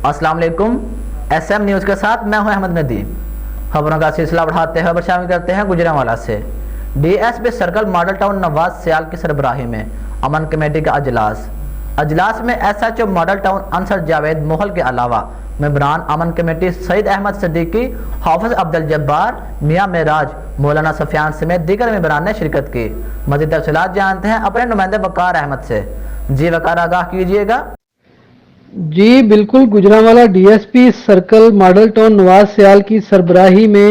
السلام علیکم، S M news کے ساتھ میں ہوں احمد ندیم۔ خبروں کا سلسلہ بڑھاتے ہوئے خبر شامل کرتے ہیں گجرانوالہ سے۔ D S P circle Model Town Nawaz Sial کی سربراہی میں امن کمیٹی کا اجلاس میں S H O model Town Ansar Javed Mohal کے علاوہ ممبران امن کمیٹی سعید احمد صدیقی، حافظ عبدالجبار، میاں معراج، مولانا سفیان سمیت دیگر ممبران نے شرکت کی۔ مزید تفصیلات جانتے ہیں اپنے نمائندے وقار احمد سے۔ جی وقار، آگاہ کیجیے گا۔ جی بالکل، Gujranwala D S P circle Model Town Nawaz Sial کی سربراہی میں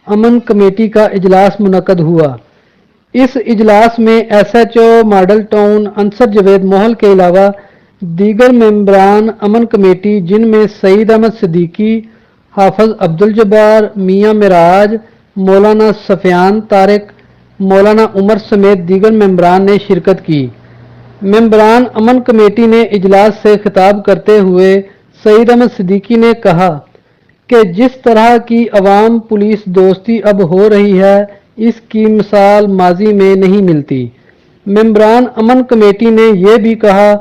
امن کمیٹی کا اجلاس منعقد ہوا۔ اس اجلاس میں S H O model Town Ansar Javed Mohal کے علاوہ دیگر ممبران امن کمیٹی، جن میں سعید احمد صدیقی، حافظ عبدالجبار، میاں معراج، مولانا سفیان طارق، مولانا عمر سمیت دیگر ممبران نے شرکت کی۔ ممبران امن کمیٹی نے اجلاس سے خطاب کرتے ہوئے سعید احمد صدیقی نے کہا کہ جس طرح کی عوام پولیس دوستی اب ہو رہی ہے، اس کی مثال ماضی میں نہیں ملتی۔ ممبران امن کمیٹی نے یہ بھی کہا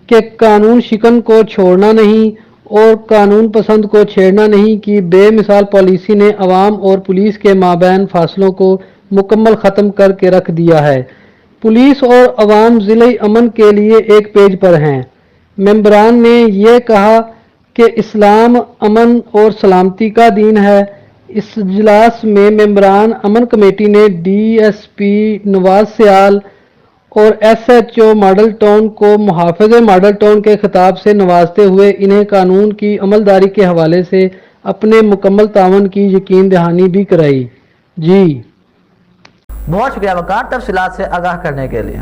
کہ قانون شکن کو چھوڑنا نہیں اور قانون پسند کو چھیڑنا نہیں کی بے مثال پالیسی نے عوام اور پولیس کے مابین فاصلوں کو مکمل ختم کر کے رکھ دیا ہے۔ پولیس اور عوام ضلعی امن کے لیے ایک پیج پر ہیں۔ ممبران نے یہ کہا کہ اسلام امن اور سلامتی کا دین ہے۔ اس اجلاس میں ممبران امن کمیٹی نے ڈی ایس پی نواز سیال اور S H O model town کو محافظ ماڈل ٹاؤن کے خطاب سے نوازتے ہوئے انہیں قانون کی عملداری کے حوالے سے اپنے مکمل تعاون کی یقین دہانی بھی کرائی۔ جی بہت شکریہ وقار، تفصیلات سے آگاہ کرنے کے لیے۔